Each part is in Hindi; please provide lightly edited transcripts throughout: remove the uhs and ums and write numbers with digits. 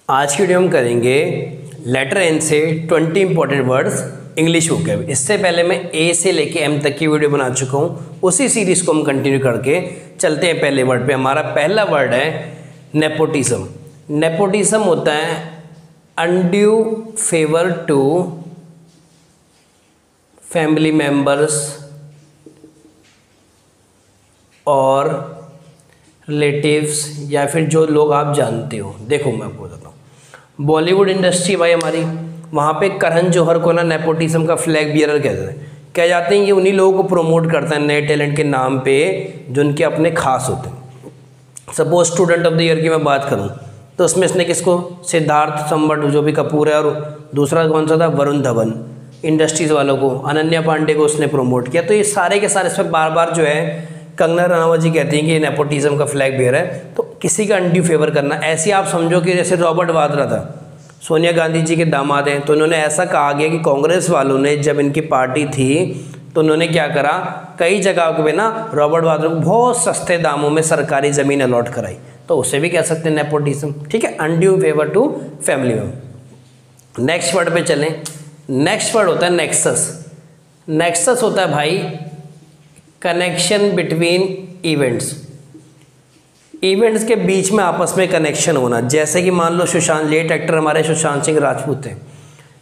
आज की वीडियो हम करेंगे लेटर एन से 20 इंपॉर्टेंट वर्ड्स इंग्लिश वोकैब। इससे पहले मैं ए से लेके एम तक की वीडियो बना चुका हूँ, उसी सीरीज को हम कंटिन्यू करके चलते हैं। पहले वर्ड पे हमारा पहला वर्ड है नेपोटिज्म। नेपोटिज्म होता है undue favour to family members और रिलेटिव्स, या फिर जो लोग आप जानते हो। देखो मैं आपको बताता हूँ, बॉलीवुड इंडस्ट्री भाई हमारी, वहाँ पे करण जौहर को ना नेपोटिज्म का फ्लैग बियरर कहते हैं। कह जाते हैं ये उन्हीं लोगों को प्रमोट करता है नए टैलेंट के नाम पे जो उनके अपने खास होते हैं। Suppose student of the year की मैं बात करूँ तो उसमें इसने किसको, सिद्धार्थ संबट जो भी कपूर है, और दूसरा कौन सा था, वरुण धवन, इंडस्ट्रीज़ वालों को, अनन्या पांडे को उसने प्रमोट किया। तो ये सारे के सारे इस पर बार बार जो है कंगना रनावत जी कहती हैं कि ये नेपोटिज्म का फ्लैग बेयर है। तो किसी का अनड्यू फेवर करना, ऐसे आप समझो कि जैसे रॉबर्ट वाड्रा था, सोनिया गांधी जी के दामाद हैं, तो उन्होंने ऐसा कहा गया कि कांग्रेस वालों ने जब इनकी पार्टी थी तो उन्होंने क्या करा, कई जगह पे ना रॉबर्ट वाड्रा को बहुत सस्ते दामों में सरकारी ज़मीन अलॉट कराई। तो उसे भी कह सकते हैं नेपोटिज्म। ठीक है, अनड्यू फेवर टू फैमिली में। नेक्स्ट वर्ड पे चलें। नेक्स्ट वर्ड होता है नेक्सस। नेक्सस होता है भाई कनेक्शन बिटवीन इवेंट्स। इवेंट्स के बीच में आपस में कनेक्शन होना। जैसे कि मान लो सुशांत, लेट एक्टर हमारे सुशांत सिंह राजपूत थे,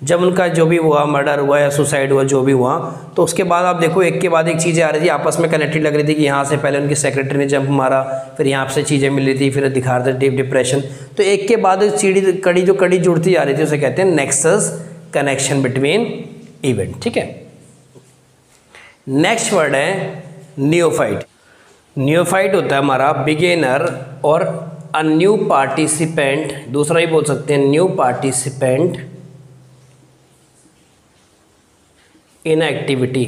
जब उनका जो भी हुआ, मर्डर हुआ या सुसाइड हुआ, जो भी हुआ, तो उसके बाद आप देखो एक के बाद एक चीज़ें आ रही थी, आपस में कनेक्टेड लग रही थी कि यहाँ से पहले उनकी सेक्रेटरी ने जंप मारा, फिर यहाँ से चीज़ें मिल रही थी, फिर दिखा रहे थे डीप डिप्रेशन। तो एक के बाद कड़ी जुड़ती जा रही थी, उसे कहते हैं नेक्सस, कनेक्शन बिटवीन इवेंट। ठीक है, नेक्स्ट वर्ड है नियोफाइट। नियोफाइट होता है हमारा बिगिनर और अ न्यू पार्टिसिपेंट, दूसरा ही बोल सकते हैं न्यू पार्टिसिपेंट इन एक्टिविटी।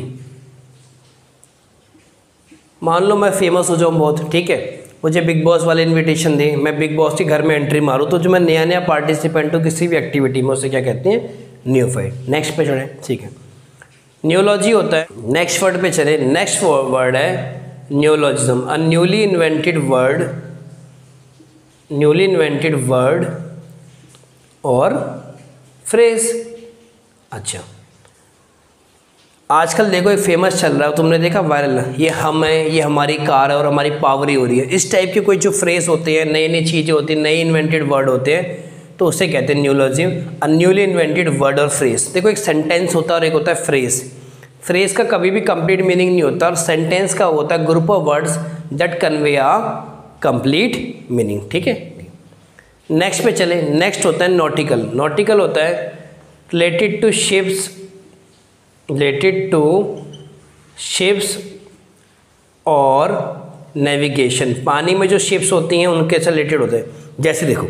मान लो मैं फेमस हो जाऊँ बहुत, ठीक है, मुझे बिग बॉस वाले इनविटेशन दें, मैं बिग बॉस के घर में एंट्री मारूँ, तो जो मैं नया नया पार्टिसिपेंट हूँ किसी भी एक्टिविटी में, उसे क्या कहते हैं, नियोफाइट। नेक्स्ट पे चढ़े, ठीक है, न्यूलॉजी होता है। नेक्स्ट वर्ड पे चले। नेक्स्ट वर्ड है neologism, a newly invented word और फ्रेज। अच्छा, आजकल देखो एक फेमस चल रहा है, तुमने देखा वायरल, ये हम है, ये हमारी कार है और हमारी पावर ही हो रही है। इस टाइप के कोई जो फ्रेज होते हैं, नई नई चीज़ें होती हैं, नई इन्वेंटेड वर्ड होते हैं, तो उसे कहते हैं neologism, a newly invented word और फ्रेज। देखो एक सेंटेंस होता है और एक होता है फ्रेज। फ्रेज का कभी भी कंप्लीट मीनिंग नहीं होता, और सेंटेंस का होता है group of words that convey a complete meaning. ठीक है, नेक्स्ट पे चले। नेक्स्ट होता है नॉटिकल। नॉटिकल होता है रिलेटेड टू शिप्स और नेविगेशन। पानी में जो शिप्स होती हैं उनके से रिलेटेड होते हैं। जैसे देखो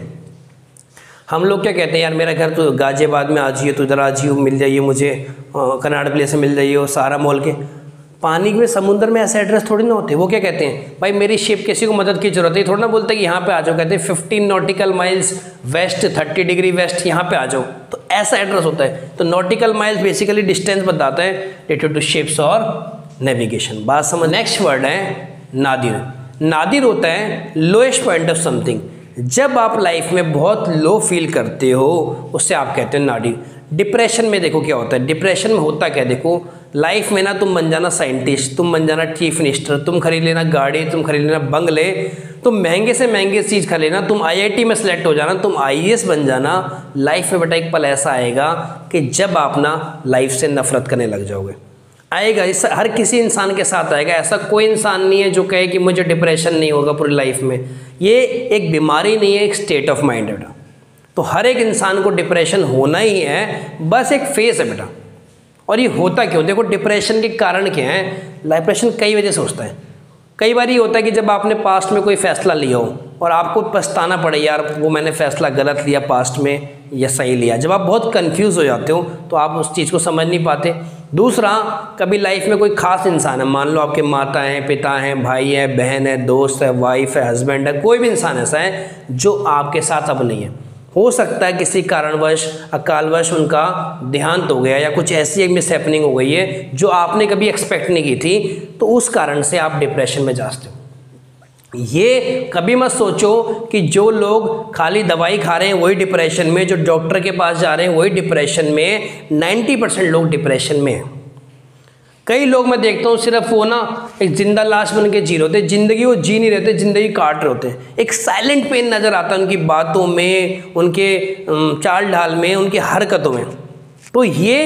हम लोग क्या कहते हैं, यार मेरा घर तो गाजियाबाद में आ जाइए, तो इधर आ जाइए, मिल जाइए मुझे, कनाड प्लेस से मिल जाइए, सारा मॉल के। पानी में, समुद्र में ऐसे एड्रेस थोड़ी ना होते। वो क्या कहते हैं, भाई मेरी शिप, किसी को मदद की जरूरत है, थोड़ा ना बोलते कि यहाँ पे आ जाओ, कहते हैं 15 nautical miles west, 30 degree west, यहाँ पे आ जाओ, तो ऐसा एड्रेस होता है। तो नॉटिकल माइल्स बेसिकली डिस्टेंस बताता है रिलेटेड टू शिप्स और नेविगेशन। बात समझ। नेक्स्ट वर्ड है नादिर। नादिर होता है लोएस्ट पॉइंट ऑफ समथिंग। जब आप लाइफ में बहुत लो फील करते हो उससे आप कहते हैं नादिर। डिप्रेशन में देखो क्या होता है, डिप्रेशन में होता क्या, देखो लाइफ में ना तुम बन जाना साइंटिस्ट, तुम बन जाना चीफ मिनिस्टर, तुम खरीद लेना गाड़ी, तुम खरीद लेना बंगले, तुम महंगे से महंगे चीज़ खरीद लेना, तुम IIT में सेलेक्ट हो जाना, तुम IAS बन जाना। लाइफ में बेटा एक पल ऐसा आएगा कि जब आप ना लाइफ से नफरत करने लग जाओगे। आएगा, इस हर किसी इंसान के साथ आएगा। ऐसा कोई इंसान नहीं है जो कहे कि मुझे डिप्रेशन नहीं होगा पूरी लाइफ में। ये एक बीमारी नहीं है, एक स्टेट ऑफ माइंड है बेटा। तो हर एक इंसान को डिप्रेशन होना ही है, बस एक फेस है बेटा। और ये होता क्यों, देखो डिप्रेशन के कारण क्या हैं। डिप्रेशन कई वजह से होता है। कई बार ये होता है कि जब आपने पास्ट में कोई फ़ैसला लिया हो और आपको पछताना पड़े, यार वो मैंने फ़ैसला गलत लिया पास्ट में या सही लिया। जब आप बहुत कंफ्यूज हो जाते हो तो आप उस चीज़ को समझ नहीं पाते। दूसरा, कभी लाइफ में कोई खास इंसान है, मान लो आपके माता हैं, पिता हैं, भाई है, बहन है, दोस्त है, वाइफ है, हस्बैंड है, कोई भी इंसान ऐसा है जो आपके साथ अब नहीं है। हो सकता है किसी कारणवश, अकालवश उनका देहांत हो गया या कुछ ऐसी एक मिसहैपनिंग हो गई है जो आपने कभी एक्सपेक्ट नहीं की थी, तो उस कारण से आप डिप्रेशन में जाते हो। ये कभी मत सोचो कि जो लोग खाली दवाई खा रहे हैं वही डिप्रेशन में, जो डॉक्टर के पास जा रहे हैं वही डिप्रेशन में। 90% लोग डिप्रेशन में हैं। कई लोग मैं देखता हूँ सिर्फ वो ना एक जिंदा लाश बन के जी रहे होते, ज़िंदगी वो जी नहीं रहते, ज़िंदगी काट रहे होते हैं। एक साइलेंट पेन नज़र आता है उनकी बातों में, उनके चाल ढाल में, उनकी हरकतों में। तो ये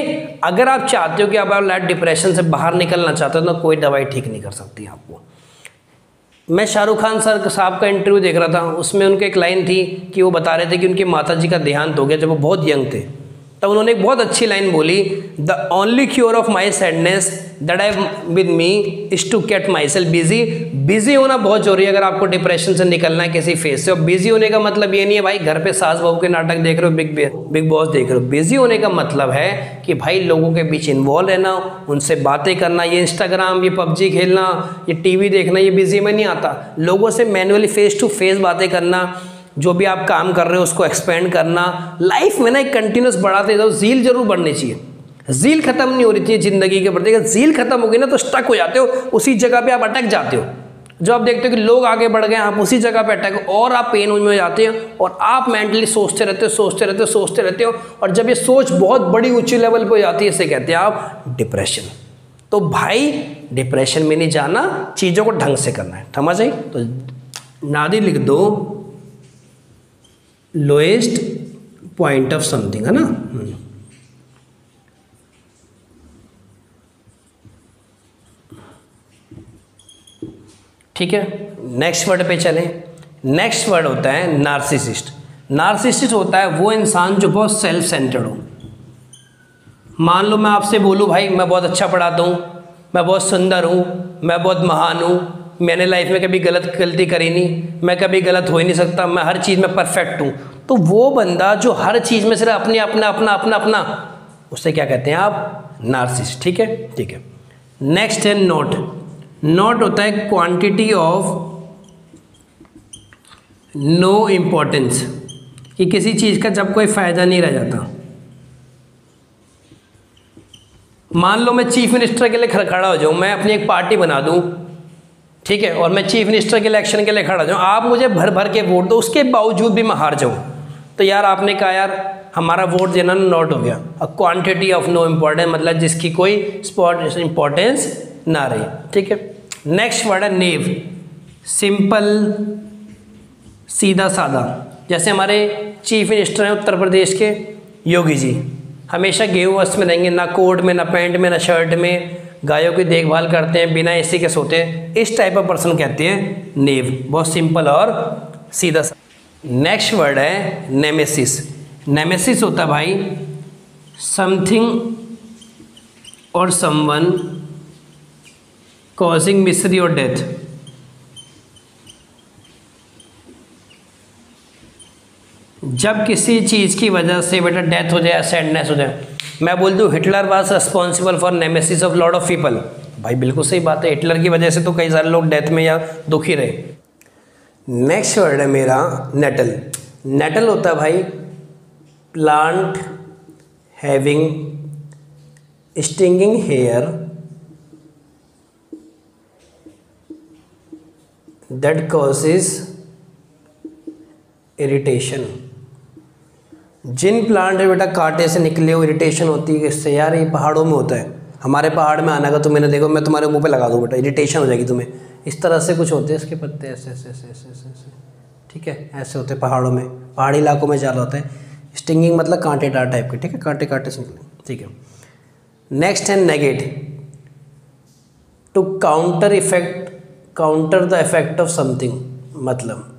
अगर आप चाहते हो कि आप लाइफ डिप्रेशन से बाहर निकलना चाहते हो तो कोई दवाई ठीक नहीं कर सकती आपको। मैं शाहरुख खान सर साहब का इंटरव्यू देख रहा था, उसमें उनके एक लाइन थी कि वो बता रहे थे कि उनकी माता जी का देहांत हो गया जब वो बहुत यंग थे। तब उन्होंने एक बहुत अच्छी लाइन बोली, the only cure of my sadness that I with me is to get myself busy. Busy होना बहुत जरूरी है अगर आपको डिप्रेशन से निकलना है किसी फेज से। और बिजी होने का मतलब ये नहीं है भाई घर पे सास बहू के नाटक देख रहे हो, बिग बॉस देख रहे हो। बिजी होने का मतलब है कि भाई लोगों के बीच इन्वॉल्व रहना, उनसे बातें करना। ये इंस्टाग्राम, ये पबजी खेलना, ये टीवी देखना, ये बिजी में नहीं आता। लोगों से मैनुअली फेस टू फेस बातें करना, जो भी आप काम कर रहे हो उसको एक्सपेंड करना। लाइफ में ना एक कंटिन्यूस बढ़ाते जाओ, ज़ील जरूर बढ़नी चाहिए। ज़ील खत्म नहीं हो रही थी ज़िंदगी के प्रति। अगर ज़ील खत्म हो गई ना तो स्टक हो जाते हो, उसी जगह पे आप अटक जाते हो। जो आप देखते हो कि लोग आगे बढ़ गए, आप उसी जगह पे अटक और आप पेन में जाते हो और आप मेंटली सोचते रहते हो। और जब ये सोच बहुत बड़ी ऊंची लेवल पे हो जाती है, इसे कहते हैं आप डिप्रेशन। तो भाई डिप्रेशन में नहीं जाना, चीज़ों को ढंग से करना है, समझ आई? तो नादी लिख दो, लोएस्ट पॉइंट ऑफ समथिंग, है ना। ठीक है, नेक्स्ट वर्ड पे चलें। नेक्स्ट वर्ड होता है नार्सिसिस्ट। नार्सिसिस्ट होता है वो इंसान जो बहुत सेल्फ सेंटर्ड हो। मान लो मैं आपसे बोलूँ भाई मैं बहुत अच्छा पढ़ाता हूँ, मैं बहुत सुंदर हूँ, मैं बहुत महान हूँ, मैंने लाइफ में कभी गलती करी नहीं, मैं कभी गलत हो ही नहीं सकता, मैं हर चीज़ में परफेक्ट हूँ। तो वो बंदा जो हर चीज़ में सिर्फ अपना, उसे क्या कहते हैं आप? नार्सिसिस्ट। ठीक है, ठीक है। नेक्स्ट है नॉट। नॉट होता है क्वांटिटी ऑफ नो इम्पोर्टेंस, कि किसी चीज़ का जब कोई फ़ायदा नहीं रह जाता। मान लो मैं चीफ मिनिस्टर के लिए खड़ा हो जाऊँ, मैं अपनी एक पार्टी बना दूँ, ठीक है, और मैं चीफ मिनिस्टर के इलेक्शन के लिए खड़ा जाऊँ, आप मुझे भर भर के वोट दो, उसके बावजूद भी मैं हार जाऊँ, तो यार आपने कहा यार हमारा वोट देना नॉट हो गया। अब क्वांटिटी ऑफ नो इम्पोर्टेंस मतलब जिसकी कोई इम्पोर्टेंस ना रही। ठीक है। नेक्स्ट वर्ड है नेव। सिंपल, सीधा साधा। जैसे हमारे चीफ मिनिस्टर हैं उत्तर प्रदेश के योगी जी, हमेशा गेहूं वस्त्र में रहेंगे, ना कोट में, ना पैंट में, ना शर्ट में, गायों की देखभाल करते हैं, बिना एसी के सोते हैं। इस टाइप ऑफ पर्सन कहते हैं नेव, बहुत सिंपल और सीधा सा। नेक्स्ट वर्ड है नेमेसिस। नेमेसिस होता है भाई समथिंग और समवन कॉजिंग मिसरी और डेथ। जब किसी चीज़ की वजह से बेटा डेथ हो जाए, सैडनेस हो जाए, मैं बोल दूँ Hitler was responsible for nemesis of lot of people. भाई बिल्कुल सही बात है, हिटलर की वजह से तो कई सारे लोग डेथ में या दुखी रहे। नेक्स्ट वर्ड है मेरा नेटल। नेटल होता है भाई plant having stinging hair that causes irritation. जिन प्लांट है बेटा कांटे से निकले हो, इरिटेशन होती है इससे। यार ये पहाड़ों में होता है, हमारे पहाड़ में आना का तो मैंने देखो, मैं तुम्हारे मुंह पे लगा दूँ बेटा, इरिटेशन हो जाएगी तुम्हें। इस तरह से कुछ होते हैं इसके पत्ते, ऐसे ऐसे ऐसे ऐसे ऐसे ऐसे, ठीक है, ऐसे होते हैं पहाड़ों में, पहाड़ी इलाकों में ज़्यादा होता है। स्टिंगिंग मतलब कांटेदार टाइप के, ठीक है, कांटे कांटे से निकले, ठीक है। नेक्स्ट है negate. To counter effect, counter the effect of something, मतलब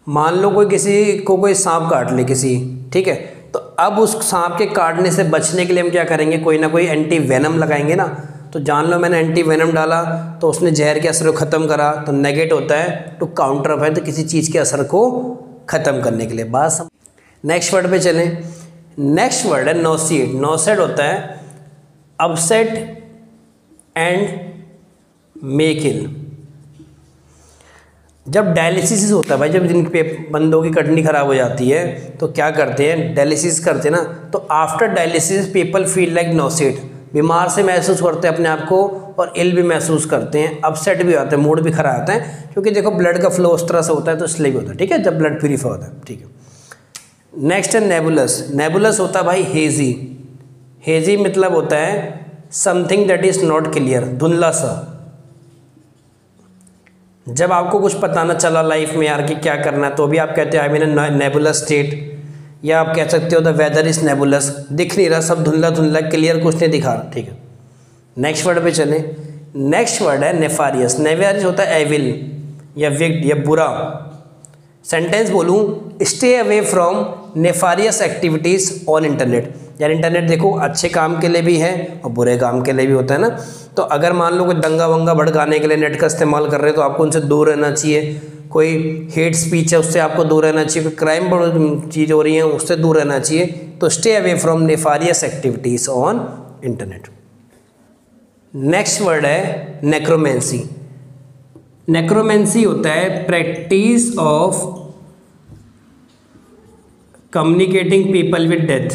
मान लो कोई किसी को कोई सांप काट ले किसी, ठीक है, तो अब उस सांप के काटने से बचने के लिए हम क्या करेंगे, कोई ना कोई एंटी वेनम लगाएंगे ना। तो जान लो मैंने एंटी वेनम डाला तो उसने जहर के असर को ख़त्म करा, तो नेगेट होता है टू काउंटर अफेक्ट, किसी चीज़ के असर को ख़त्म करने के लिए। बात नेक्स्ट वर्ड पे चलें। नेक्स्ट वर्ड है नोसेड। नोसेड होता है अपसेट एंड मेक इल। जब डायलिसिस होता है भाई, जब जिनके बंदों की किडनी खराब हो जाती है तो क्या करते हैं, डायलिसिस करते हैं ना, तो after dialysis people feel like nosed. बीमार से महसूस करते हैं अपने आप को और इल भी महसूस करते हैं, अपसेट भी होते हैं, मूड भी खराब आता है, क्योंकि देखो ब्लड का फ्लो उस तरह से होता है तो इसलिए भी होता है, ठीक है, जब ब्लड प्यूरीफाई होता है, ठीक है। नेक्स्ट है नेबुलस। नेबुलस होता है भाई हेजी। हेजी मतलब होता है something that is not clear, धुंधला सा। जब आपको कुछ पता ना चला लाइफ में यार कि क्या करना है, तो भी आप कहते हो आई मीन नेबुलस स्टेट, या आप कह सकते हो द वेदर इज नेबुलस, दिख नहीं रहा, सब धुंधला धुंधला, क्लियर कुछ नहीं दिखा रहा, ठीक है। नेक्स्ट वर्ड पे चले। नेक्स्ट वर्ड है नेफारियस। नेफारियस होता है एविल या विक्ड या बुरा। सेंटेंस बोलूँ, stay away from nefarious activities on internet. यार इंटरनेट देखो अच्छे काम के लिए भी है और बुरे काम के लिए भी होता है ना। तो अगर मान लो कोई दंगा वंगा भड़काने के लिए नेट का इस्तेमाल कर रहे हैं तो आपको उनसे दूर रहना चाहिए। कोई हेट स्पीच है उससे आपको दूर रहना चाहिए। कोई क्राइम चीज़ हो रही है उससे दूर रहना चाहिए। तो stay away from nefarious activities on internet. Next word है नेक्रोमेंसी। नेक्रोमेंसी होता है practice of communicating people with death.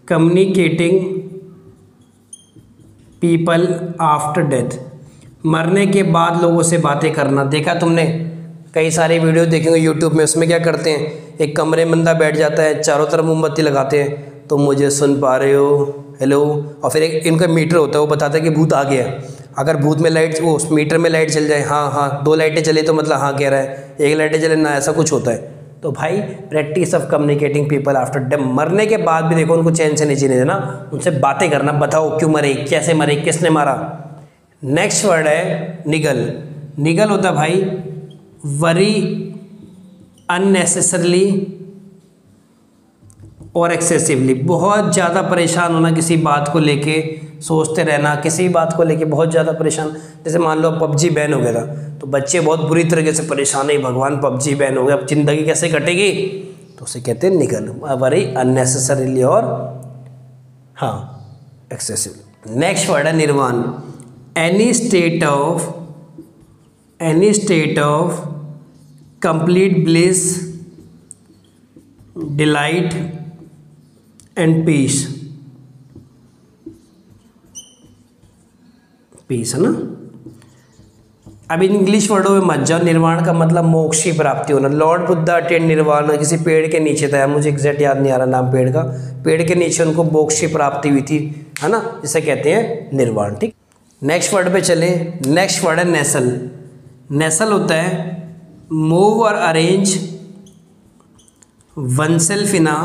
Communicating people after death, मरने के बाद लोगों से बातें करना। देखा तुमने कई सारे वीडियो देखेंगे यूट्यूब में, उसमें क्या करते हैं, एक कमरे में बंदा बैठ जाता है, चारों तरफ मोमबत्ती लगाते हैं, तो मुझे सुन पा रहे हो, हेलो, और फिर एक इनका मीटर होता है वो बताता है कि भूत आ गया। अगर भूत में लाइट, वो उस मीटर में लाइट चल जाए, हाँ हाँ, 2 लाइटें चली तो मतलब हाँ कह रहा है, 1 लाइटें चले ना, ऐसा कुछ होता है। तो भाई practice of communicating people after death, मरने के बाद भी देखो उनको चैन से नहीं जीने देना, उनसे बातें करना, बताओ क्यों मरे, कैसे मरे, किसने मारा। नेक्स्ट वर्ड है निगल। निगल होता है भाई वरी अननेसेसरली और एक्सेसिवली, बहुत ज़्यादा परेशान होना किसी बात को लेके, सोचते रहना किसी बात को लेके बहुत ज़्यादा परेशान। जैसे मान लो पबजी बैन हो गया था तो बच्चे बहुत बुरी तरीके से परेशान है, भगवान पबजी बैन हो गया, अब ज़िंदगी कैसे कटेगी, तो उसे कहते हैं निगल, वरी अननेसेसरीली और हाँ एक्सेसिव। नेक्स्ट वर्ड है निर्वाण। Any state of complete bliss, delight and peace. Peace है ना। अब इंग्लिश वर्डों में मत जाओ। निर्वाण का मतलब मोक्ष की प्राप्ति होना। लॉर्ड बुद्धा अटेंड निर्वाण, किसी पेड़ के नीचे था, मुझे एग्जैक्ट याद नहीं आ रहा नाम पेड़ का, पेड़ के नीचे उनको मोक्ष की प्राप्ति हुई थी, है ना, जिसे कहते हैं निर्वाण, ठीक। नेक्स्ट वर्ड पे चले। नेक्स्ट वर्ड है नेसल। नेसल होता है मूव और arrange oneself in a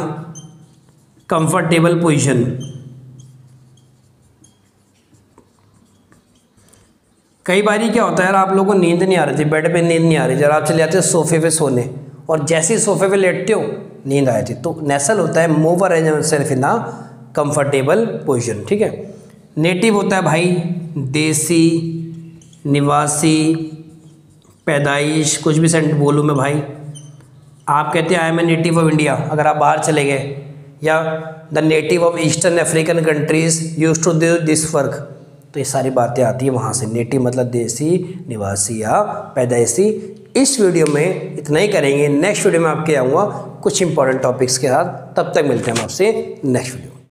comfortable position. कई बारी क्या होता है यार, आप लोगों को नींद नहीं आ रही थी, बेड पे नींद नहीं आ रही, जब आप चले जाते हो सोफे पे सोने, और जैसे ही सोफे पे लेटते हो नींद आई थी। तो नेसल होता है मूव और arrange oneself in a comfortable position, ठीक है। नेटिव होता है भाई देसी, निवासी, पैदाइश, कुछ भी सेंट बोलूँ मैं भाई। आप कहते हैं I am a native of India, अगर आप बाहर चले गए, या the native of eastern African countries used to do this work, तो ये सारी बातें आती है वहाँ से। नेटिव मतलब देसी, निवासी या पैदाइशी। इस वीडियो में इतना ही करेंगे। नेक्स्ट वीडियो में आपके आऊँगा कुछ इंपॉर्टेंट टॉपिक्स के साथ। तब तक मिलते हैं हम आपसे नेक्स्ट वीडियो।